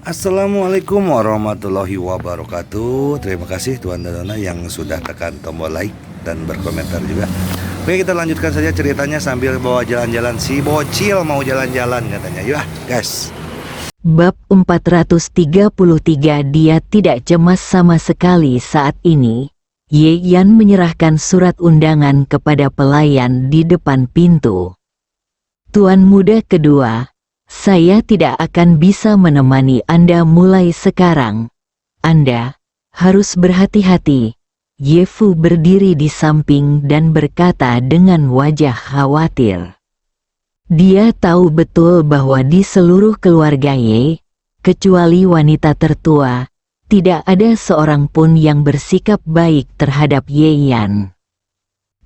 Assalamualaikum warahmatullahi wabarakatuh. Terima kasih Tuan dan Nona yang sudah tekan tombol like dan berkomentar juga. Oke, kita lanjutkan saja ceritanya sambil bawa jalan-jalan. Si bocil mau jalan-jalan katanya. Yuk guys. Bab 433. Dia tidak cemas sama sekali saat ini. Ye Yan menyerahkan surat undangan kepada pelayan di depan pintu. Tuan muda kedua, saya tidak akan bisa menemani Anda mulai sekarang. Anda harus berhati-hati. Ye Fu berdiri di samping dan berkata dengan wajah khawatir. Dia tahu betul bahwa di seluruh keluarga Ye, kecuali wanita tertua, tidak ada seorang pun yang bersikap baik terhadap Ye Yan.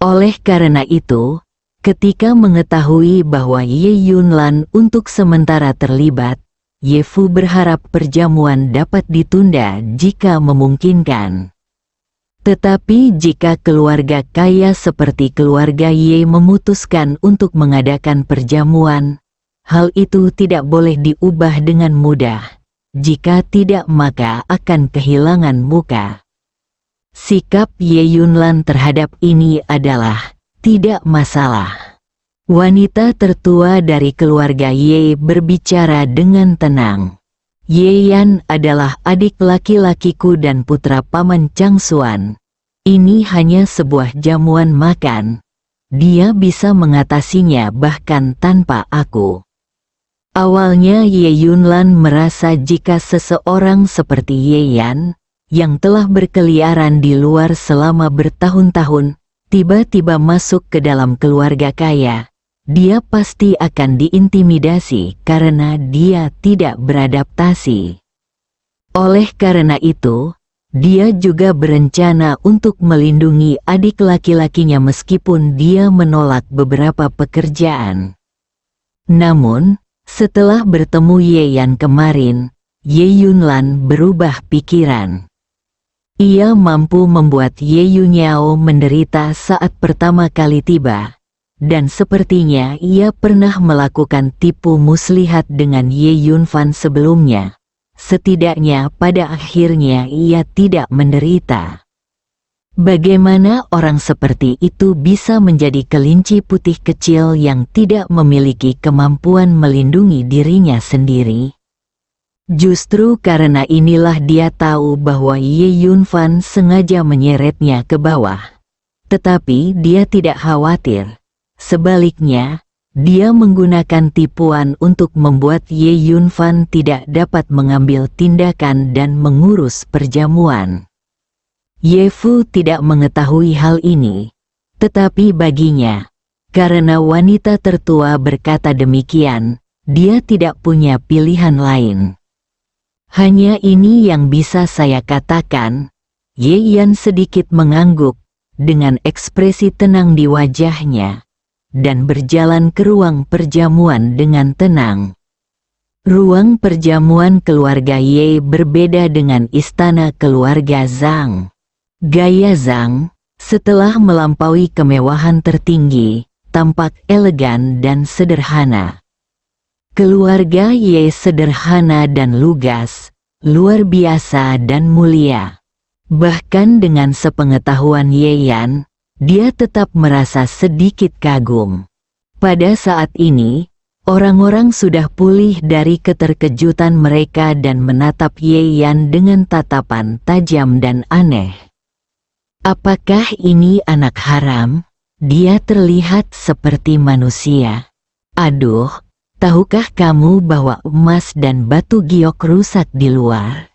Oleh karena itu, ketika mengetahui bahwa Ye Yunlan untuk sementara terlibat, Ye Fu berharap perjamuan dapat ditunda jika memungkinkan. Tetapi jika keluarga kaya seperti keluarga Ye memutuskan untuk mengadakan perjamuan, hal itu tidak boleh diubah dengan mudah. Jika tidak, maka akan kehilangan muka. Sikap Ye Yunlan terhadap ini adalah tidak masalah. Wanita tertua dari keluarga Ye berbicara dengan tenang. Ye Yan adalah adik laki-lakiku dan putra paman Chang Xuan. Ini hanya sebuah jamuan makan. Dia bisa mengatasinya bahkan tanpa aku. Awalnya Ye Yunlan merasa jika seseorang seperti Ye Yan, yang telah berkeliaran di luar selama bertahun-tahun, tiba-tiba masuk ke dalam keluarga kaya, dia pasti akan diintimidasi karena dia tidak beradaptasi. Oleh karena itu, dia juga berencana untuk melindungi adik laki-lakinya meskipun dia menolak beberapa pekerjaan. Namun, setelah bertemu Ye Yan kemarin, Ye Yunlan berubah pikiran. Ia mampu membuat Ye Yunyao menderita saat pertama kali tiba. Dan sepertinya ia pernah melakukan tipu muslihat dengan Ye Yunfan sebelumnya. Setidaknya pada akhirnya ia tidak menderita. Bagaimana orang seperti itu bisa menjadi kelinci putih kecil yang tidak memiliki kemampuan melindungi dirinya sendiri? Justru karena inilah dia tahu bahwa Ye Yunfan sengaja menyeretnya ke bawah. Tetapi dia tidak khawatir. Sebaliknya, dia menggunakan tipuan untuk membuat Ye Yunfan tidak dapat mengambil tindakan dan mengurus perjamuan. Ye Fu tidak mengetahui hal ini, tetapi baginya, karena wanita tertua berkata demikian, dia tidak punya pilihan lain. Hanya ini yang bisa saya katakan. Ye Yan sedikit mengangguk, dengan ekspresi tenang di wajahnya, dan berjalan ke ruang perjamuan dengan tenang. Ruang perjamuan keluarga Ye berbeda dengan istana keluarga Zhang. Gaya Zhang, setelah melampaui kemewahan tertinggi, tampak elegan dan sederhana. Keluarga Ye sederhana dan lugas, luar biasa dan mulia. Bahkan dengan sepengetahuan Ye Yan, dia tetap merasa sedikit kagum. Pada saat ini, orang-orang sudah pulih dari keterkejutan mereka dan menatap Ye Yan dengan tatapan tajam dan aneh. Apakah ini anak haram? Dia terlihat seperti manusia. Aduh, tahukah kamu bahwa emas dan batu giok rusak di luar?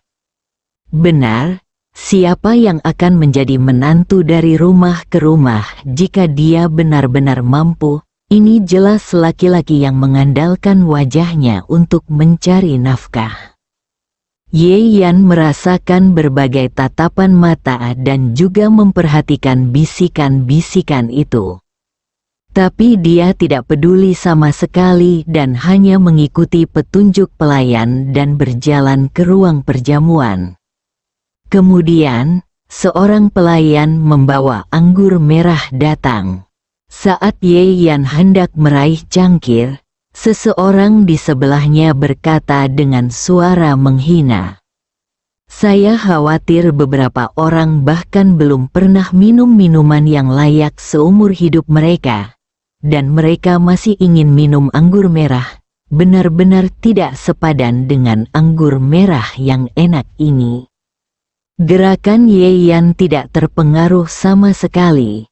Benar. Siapa yang akan menjadi menantu dari rumah ke rumah jika dia benar-benar mampu? Ini jelas laki-laki yang mengandalkan wajahnya untuk mencari nafkah. Ye Yan merasakan berbagai tatapan mata dan juga memperhatikan bisikan-bisikan itu. Tapi dia tidak peduli sama sekali dan hanya mengikuti petunjuk pelayan dan berjalan ke ruang perjamuan. Kemudian, seorang pelayan membawa anggur merah datang. Saat Ye Yan hendak meraih cangkir, Seseorang di sebelahnya berkata dengan suara menghina. Saya khawatir beberapa orang bahkan belum pernah minum minuman yang layak seumur hidup mereka. Dan mereka masih ingin minum anggur merah. Benar-benar tidak sepadan dengan anggur merah yang enak ini. Gerakan Ye Yan tidak terpengaruh sama sekali.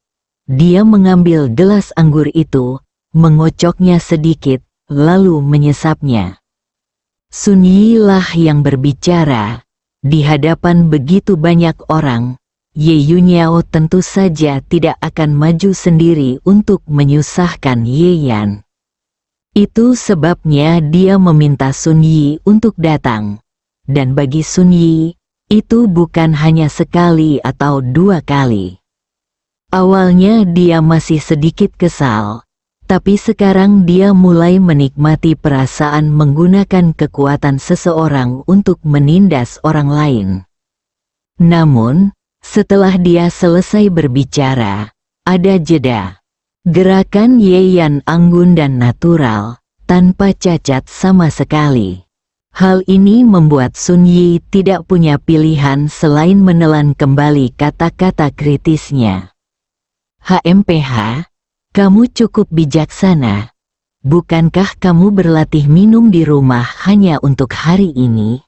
Dia mengambil gelas anggur itu, mengocoknya sedikit, lalu menyesapnya. Sun Yi lah yang berbicara. Di hadapan begitu banyak orang, Ye Yunyao tentu saja tidak akan maju sendiri untuk menyusahkan Ye Yan. Itu sebabnya dia meminta Sun Yi untuk datang. Dan bagi Sun Yi, itu bukan hanya sekali atau 2 kali. Awalnya dia masih sedikit kesal. Tapi sekarang dia mulai menikmati perasaan menggunakan kekuatan seseorang untuk menindas orang lain. Namun, setelah dia selesai berbicara, ada jeda. Gerakan Ye Yan anggun dan natural, tanpa cacat sama sekali. Hal ini membuat Sun Yi tidak punya pilihan selain menelan kembali kata-kata kritisnya. HMPH, kamu cukup bijaksana. Bukankah kamu berlatih minum di rumah hanya untuk hari ini?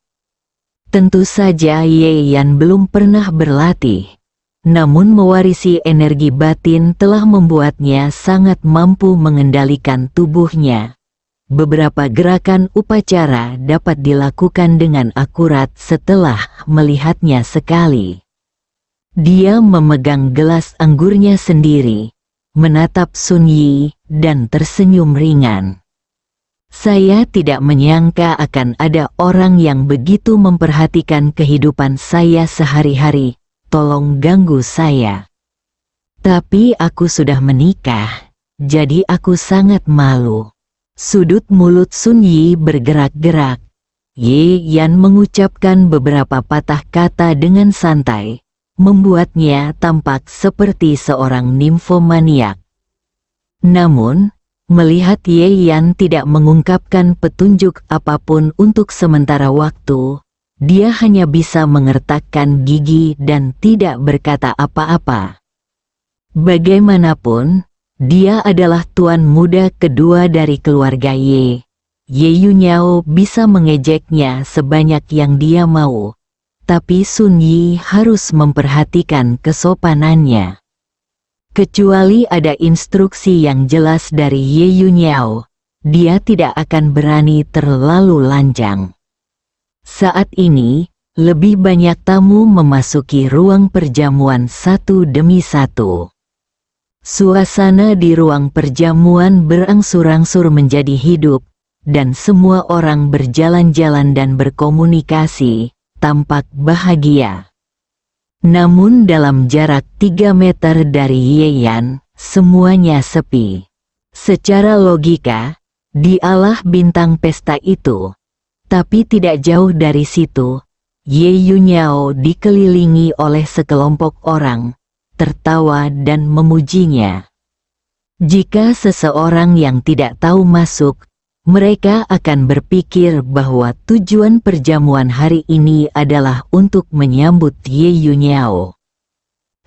Tentu saja Ye Yan belum pernah berlatih. Namun mewarisi energi batin telah membuatnya sangat mampu mengendalikan tubuhnya. Beberapa gerakan upacara dapat dilakukan dengan akurat setelah melihatnya sekali. Dia memegang gelas anggurnya sendiri, menatap Sun Yi, dan tersenyum ringan. Saya tidak menyangka akan ada orang yang begitu memperhatikan kehidupan saya sehari-hari. Tolong ganggu saya. Tapi aku sudah menikah, jadi aku sangat malu. Sudut mulut Sun Yi bergerak-gerak. Ye Yan mengucapkan beberapa patah kata dengan santai, membuatnya tampak seperti seorang nimfomaniak. Namun, melihat Ye Yan tidak mengungkapkan petunjuk apapun untuk sementara waktu, dia hanya bisa mengertakkan gigi dan tidak berkata apa-apa. Bagaimanapun, dia adalah tuan muda kedua dari keluarga Ye. Ye Yunyao bisa mengejeknya sebanyak yang dia mau. Tapi Sun Yi harus memperhatikan kesopanannya. Kecuali ada instruksi yang jelas dari Ye Yunyao, dia tidak akan berani terlalu lancang. Saat ini, lebih banyak tamu memasuki ruang perjamuan satu demi satu. Suasana di ruang perjamuan berangsur-angsur menjadi hidup, dan semua orang berjalan-jalan dan berkomunikasi, tampak bahagia. Namun dalam jarak 3 meter dari Ye Yan, semuanya sepi. Secara logika, dialah bintang pesta itu. Tapi tidak jauh dari situ, Ye Yunyao dikelilingi oleh sekelompok orang, tertawa dan memujinya. Jika seseorang yang tidak tahu masuk, mereka akan berpikir bahwa tujuan perjamuan hari ini adalah untuk menyambut Ye Yunyao.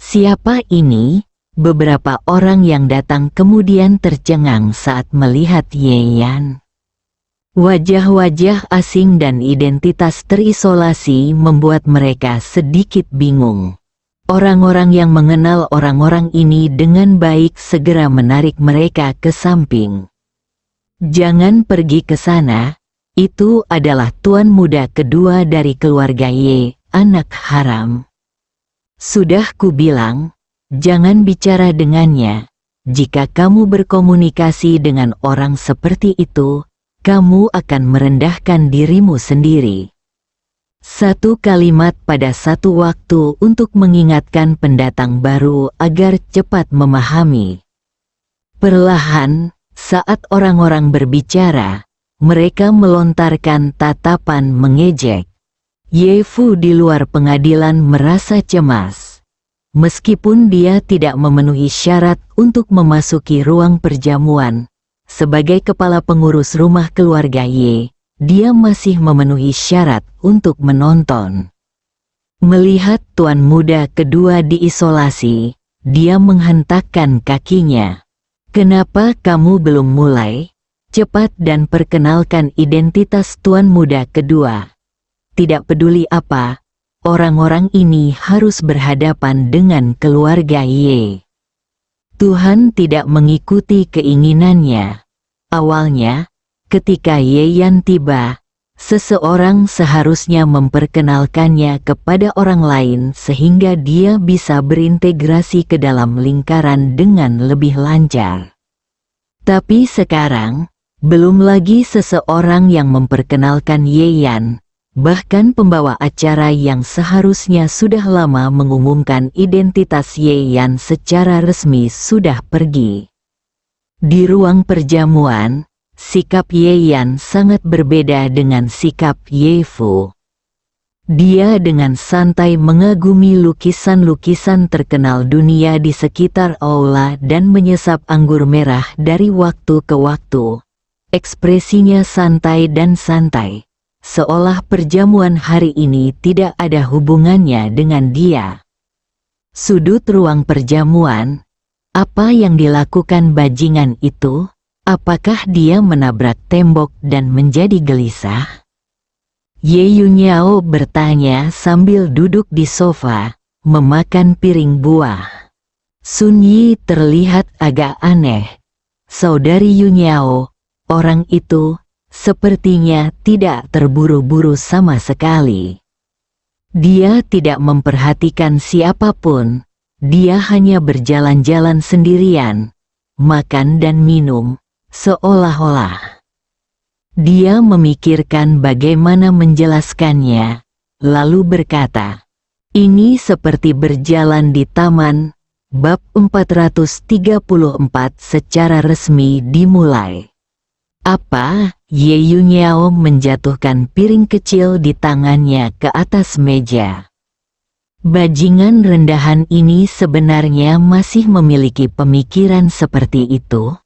Siapa ini? Beberapa orang yang datang kemudian tercengang saat melihat Ye Yan. Wajah-wajah asing dan identitas terisolasi membuat mereka sedikit bingung. Orang-orang yang mengenal orang-orang ini dengan baik segera menarik mereka ke samping. Jangan pergi ke sana, itu adalah tuan muda kedua dari keluarga Ye, anak haram. Sudah kubilang, jangan bicara dengannya. Jika kamu berkomunikasi dengan orang seperti itu, kamu akan merendahkan dirimu sendiri. Satu kalimat pada satu waktu untuk mengingatkan pendatang baru agar cepat memahami. Perlahan, saat orang-orang berbicara, mereka melontarkan tatapan mengejek. Ye Fu di luar pengadilan merasa cemas. Meskipun dia tidak memenuhi syarat untuk memasuki ruang perjamuan, sebagai kepala pengurus rumah keluarga Ye, dia masih memenuhi syarat untuk menonton. Melihat tuan muda kedua diisolasi, dia menghentakkan kakinya. "Kenapa kamu belum mulai? Cepat dan perkenalkan identitas tuan muda kedua." Tidak peduli apa, orang-orang ini harus berhadapan dengan keluarga Ye. Tuhan tidak mengikuti keinginannya. Awalnya, ketika Ye Yan tiba, seseorang seharusnya memperkenalkannya kepada orang lain sehingga dia bisa berintegrasi ke dalam lingkaran dengan lebih lancar. Tapi sekarang, belum lagi seseorang yang memperkenalkan Ye Yan, bahkan pembawa acara yang seharusnya sudah lama mengumumkan identitas Ye Yan secara resmi sudah pergi. Di ruang perjamuan, sikap Ye Yan sangat berbeda dengan sikap Ye Fu. Dia dengan santai mengagumi lukisan-lukisan terkenal dunia di sekitar aula dan menyesap anggur merah dari waktu ke waktu. Ekspresinya santai dan santai, seolah perjamuan hari ini tidak ada hubungannya dengan dia. Sudut ruang perjamuan, apa yang dilakukan bajingan itu? Apakah dia menabrak tembok dan menjadi gelisah? Ye Yunyao bertanya sambil duduk di sofa, memakan piring buah. Sun Yi terlihat agak aneh. Saudari Yunyao, orang itu sepertinya tidak terburu-buru sama sekali. Dia tidak memperhatikan siapapun, dia hanya berjalan-jalan sendirian, makan dan minum, seolah-olah dia memikirkan bagaimana menjelaskannya, lalu berkata, "Ini seperti berjalan di taman." Bab 434 secara resmi dimulai. Apa? Ye Yunyao menjatuhkan piring kecil di tangannya ke atas meja. Bajingan rendahan ini sebenarnya masih memiliki pemikiran seperti itu.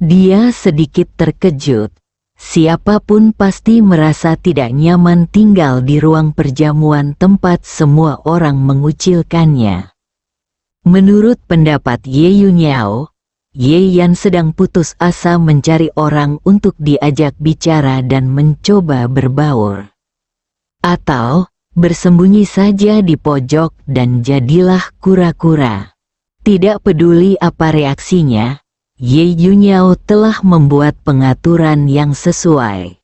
Dia sedikit terkejut. Siapapun pasti merasa tidak nyaman tinggal di ruang perjamuan tempat semua orang mengucilkannya. Menurut pendapat Ye Yunyao, Ye Yan sedang putus asa mencari orang untuk diajak bicara dan mencoba berbaur. Atau, bersembunyi saja di pojok dan jadilah kura-kura. Tidak peduli apa reaksinya, Ye Yunyao telah membuat pengaturan yang sesuai.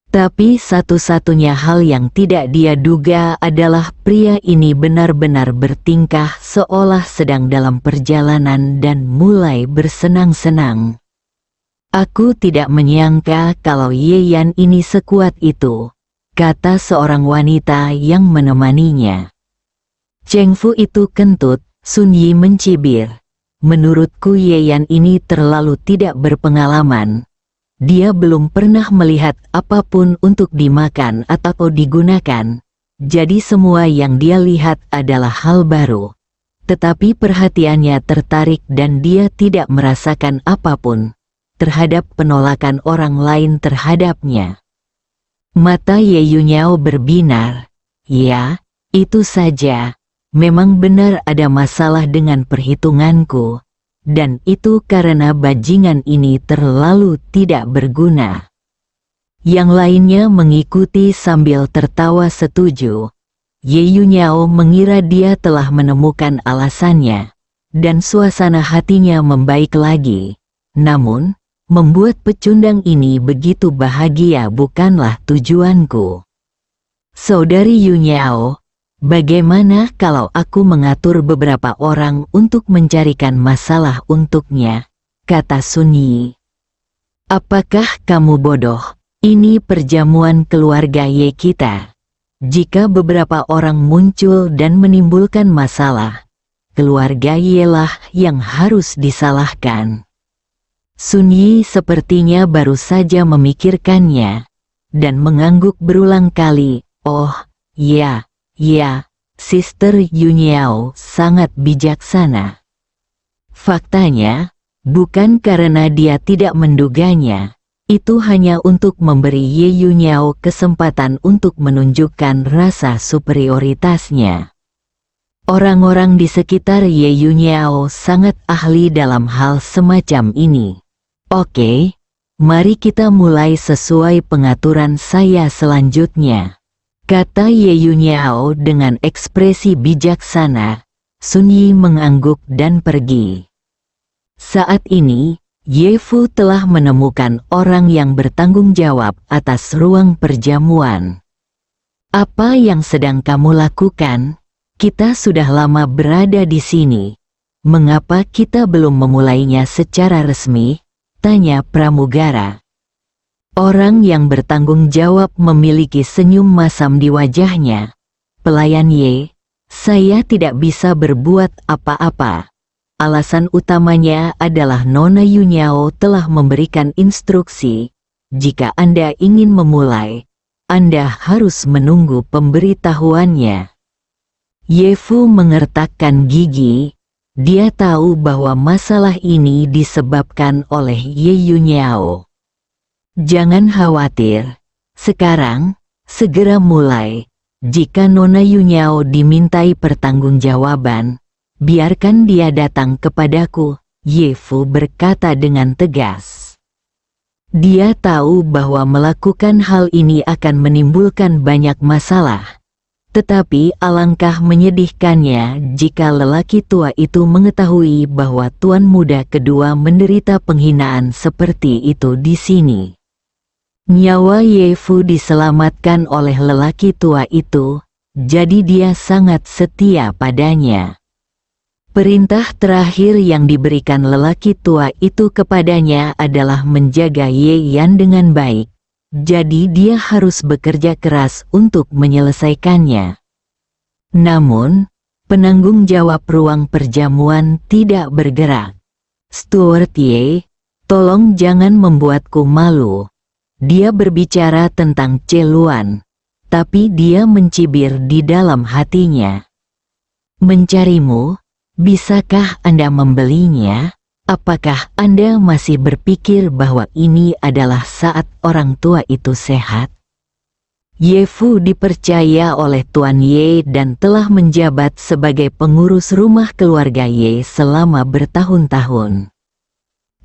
Tapi satu-satunya hal yang tidak dia duga adalah pria ini benar-benar bertingkah seolah sedang dalam perjalanan dan mulai bersenang-senang. "Aku tidak menyangka kalau Ye Yan ini sekuat itu," kata seorang wanita yang menemaninya. "Cheng Fu itu kentut," Sun Yi mencibir. "Menurutku Ye Yan ini terlalu tidak berpengalaman. Dia belum pernah melihat apapun untuk dimakan atau digunakan, jadi semua yang dia lihat adalah hal baru. Tetapi perhatiannya tertarik dan dia tidak merasakan apapun terhadap penolakan orang lain terhadapnya." Mata Ye Yunyao berbinar. "Ya, itu saja. Memang benar ada masalah dengan perhitunganku, dan itu karena bajingan ini terlalu tidak berguna." Yang lainnya mengikuti sambil tertawa setuju. Ye Yunyao mengira dia telah menemukan alasannya, dan suasana hatinya membaik lagi. Namun, membuat pecundang ini begitu bahagia bukanlah tujuanku. "Saudari Yunyao, bagaimana kalau aku mengatur beberapa orang untuk mencarikan masalah untuknya?" kata Sun Yi. "Apakah kamu bodoh? Ini perjamuan keluarga Ye kita. Jika beberapa orang muncul dan menimbulkan masalah, keluarga Ye lah yang harus disalahkan." Sun Yi sepertinya baru saja memikirkannya, dan mengangguk berulang kali. "Oh, ya. Ya, Sister Yunyao sangat bijaksana." Faktanya, Bukan karena dia tidak menduganya, itu hanya untuk memberi Ye Yunyao kesempatan untuk menunjukkan rasa superioritasnya. Orang-orang di sekitar Ye Yunyao sangat ahli dalam hal semacam ini. Oke, mari kita mulai sesuai pengaturan saya selanjutnya, kata Ye Yunyao dengan ekspresi bijaksana. Sun Yi mengangguk dan pergi. Saat ini, Ye Fu telah menemukan orang yang bertanggung jawab atas ruang perjamuan. Apa yang sedang kamu lakukan? Kita sudah lama berada di sini. Mengapa kita belum memulainya secara resmi? Tanya pramugara. Orang yang bertanggung jawab memiliki senyum masam di wajahnya. Pelayan Ye, saya tidak bisa berbuat apa-apa. Alasan utamanya adalah Nona Yunyao telah memberikan instruksi. Jika Anda ingin memulai, Anda harus menunggu pemberitahuannya. Ye Fu mengertakkan gigi. Dia tahu bahwa masalah ini disebabkan oleh Ye Yunyao. Jangan khawatir. Sekarang, segera mulai. Jika Nona Yunyao dimintai pertanggungjawaban, biarkan dia datang kepadaku, Ye Fu berkata dengan tegas. Dia tahu bahwa melakukan hal ini akan menimbulkan banyak masalah. Tetapi alangkah menyedihkannya jika lelaki tua itu mengetahui bahwa tuan muda kedua menderita penghinaan seperti itu di sini. Nyawa Ye Fu diselamatkan oleh lelaki tua itu, jadi dia sangat setia padanya. Perintah terakhir yang diberikan lelaki tua itu kepadanya adalah menjaga Ye Yan dengan baik. Jadi dia harus bekerja keras untuk menyelesaikannya. Namun, penanggung jawab ruang perjamuan tidak bergerak. Steward Ye, tolong jangan membuatku malu. Dia berbicara tentang Celuan, tapi dia mencibir di dalam hatinya. Mencarimu, bisakah Anda membelinya? Apakah Anda masih berpikir bahwa ini adalah saat orang tua itu sehat? Ye Fu dipercaya oleh Tuan Ye dan telah menjabat sebagai pengurus rumah keluarga Ye selama bertahun-tahun.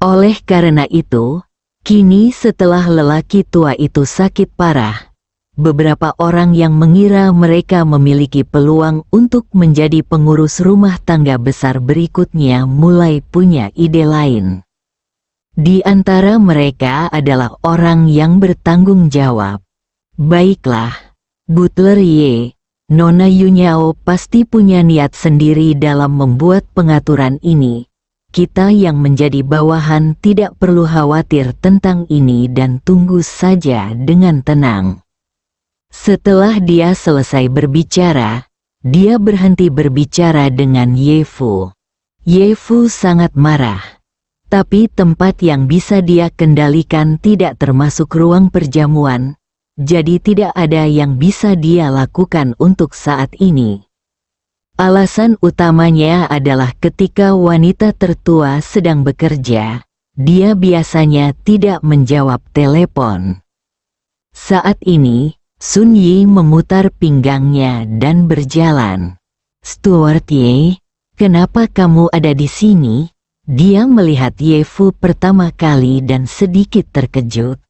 Oleh karena itu, kini setelah lelaki tua itu sakit parah, beberapa orang yang mengira mereka memiliki peluang untuk menjadi pengurus rumah tangga besar berikutnya mulai punya ide lain. Di antara mereka adalah orang yang bertanggung jawab. Baiklah, Butler Ye, Nona Yunyao pasti punya niat sendiri dalam membuat pengaturan ini. Kita yang menjadi bawahan tidak perlu khawatir tentang ini dan tunggu saja dengan tenang. Setelah dia selesai berbicara, dia berhenti berbicara dengan Ye Fu. Ye Fu sangat marah. Tapi tempat yang bisa dia kendalikan tidak termasuk ruang perjamuan, jadi tidak ada yang bisa dia lakukan untuk saat ini. Alasan utamanya adalah ketika wanita tertua sedang bekerja, dia biasanya tidak menjawab telepon. Saat ini, Sun Yi memutar pinggangnya dan berjalan. Steward Ye, kenapa kamu ada di sini? Dia melihat Ye Fu pertama kali dan sedikit terkejut.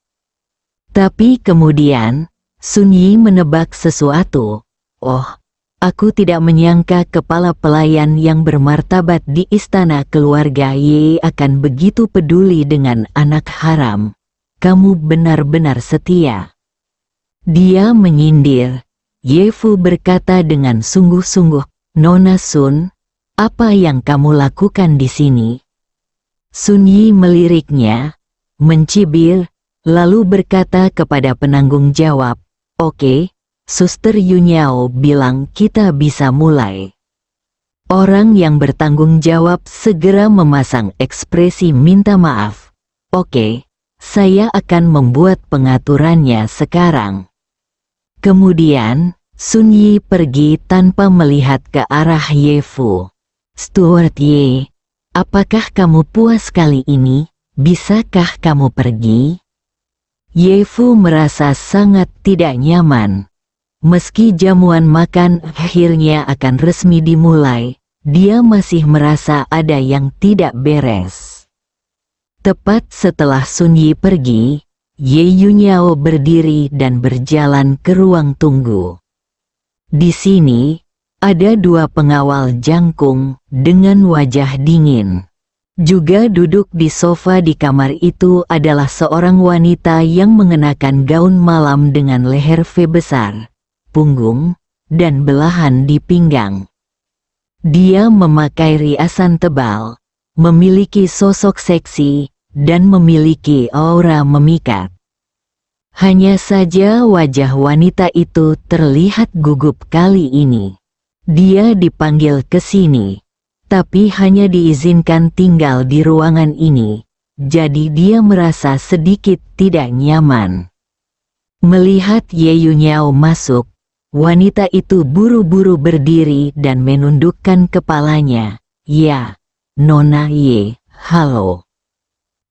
Tapi kemudian, Sun Yi menebak sesuatu. Oh, aku tidak menyangka kepala pelayan yang bermartabat di istana keluarga Ye akan begitu peduli dengan anak haram. Kamu benar-benar setia. Dia menyindir. Ye Fu berkata dengan sungguh-sungguh, Nona Sun, apa yang kamu lakukan di sini? Sun Yi meliriknya, mencibir, lalu berkata kepada penanggung jawab, Oke, Suster Yunyao bilang kita bisa mulai. Orang yang bertanggung jawab segera memasang ekspresi minta maaf. Oke, saya akan membuat pengaturannya sekarang. Kemudian, Sun Yi pergi tanpa melihat ke arah Ye Fu. Steward Ye, apakah kamu puas kali ini? Bisakah kamu pergi? Ye Fu merasa sangat tidak nyaman. Meski jamuan makan akhirnya akan resmi dimulai, dia masih merasa ada yang tidak beres. Tepat setelah Sun Yi pergi, Ye Yunyao berdiri dan berjalan ke ruang tunggu. Di sini, ada dua pengawal jangkung dengan wajah dingin. Juga duduk di sofa di kamar itu adalah seorang wanita yang mengenakan gaun malam dengan leher V besar, punggung, dan belahan di pinggang. Dia memakai riasan tebal, memiliki sosok seksi, dan memiliki aura memikat. Hanya saja wajah wanita itu terlihat gugup kali ini. Dia dipanggil ke sini, tapi hanya diizinkan tinggal di ruangan ini, jadi dia merasa sedikit tidak nyaman. Melihat Ye Yunyao masuk, wanita itu buru-buru berdiri dan menundukkan kepalanya. Ya, Nona Ye, halo.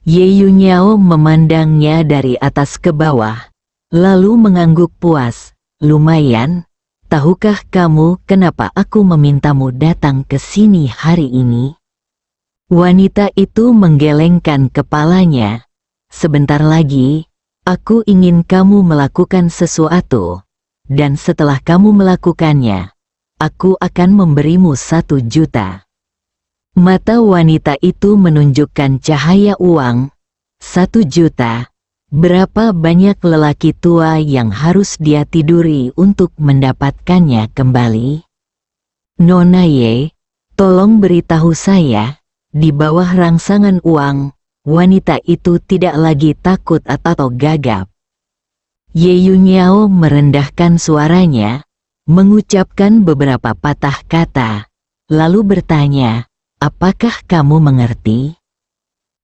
Ye Yunyao memandangnya dari atas ke bawah, lalu mengangguk puas. Lumayan, tahukah kamu kenapa aku memintamu datang ke sini hari ini? Wanita itu menggelengkan kepalanya. Sebentar lagi, aku ingin kamu melakukan sesuatu. Dan setelah kamu melakukannya, aku akan memberimu 1 juta. Mata wanita itu menunjukkan cahaya uang. 1 juta. Berapa banyak lelaki tua yang harus dia tiduri untuk mendapatkannya kembali? Nona Ye, tolong beritahu saya, di bawah rangsangan uang, wanita itu tidak lagi takut atau gagap. Ye Yunyao merendahkan suaranya, mengucapkan beberapa patah kata, lalu bertanya, apakah kamu mengerti?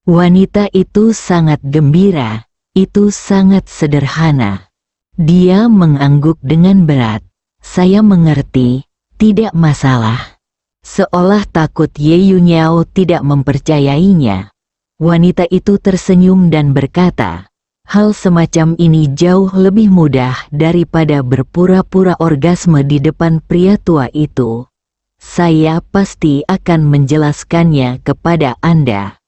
Wanita itu sangat gembira, itu sangat sederhana. Dia mengangguk dengan berat, saya mengerti, tidak masalah. Seolah takut Ye Yunyao tidak mempercayainya. Wanita itu tersenyum dan berkata, hal semacam ini jauh lebih mudah daripada berpura-pura orgasme di depan pria tua itu. Saya pasti akan menjelaskannya kepada Anda.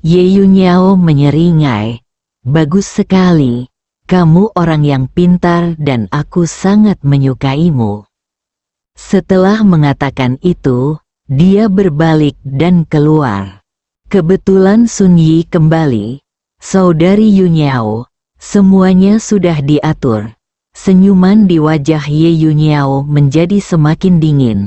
Ye Yunyao menyeringai. Bagus sekali. Kamu orang yang pintar dan aku sangat menyukaimu. Setelah mengatakan itu, dia berbalik dan keluar. Kebetulan Sun Yi kembali. Saudari Yunyao, semuanya sudah diatur. Senyuman di wajah Ye Yunyao menjadi semakin dingin.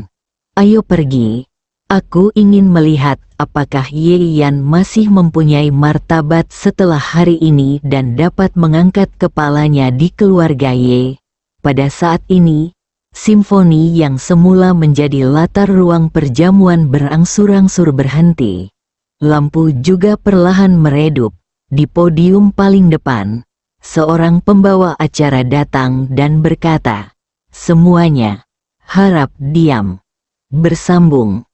Ayo pergi. Aku ingin melihat apakah Ye Yan masih mempunyai martabat setelah hari ini dan dapat mengangkat kepalanya di keluarga Ye. Pada saat ini, simfoni yang semula menjadi latar ruang perjamuan berangsur-angsur berhenti. Lampu juga perlahan meredup. Di podium paling depan, seorang pembawa acara datang dan berkata, semuanya, harap diam. Bersambung.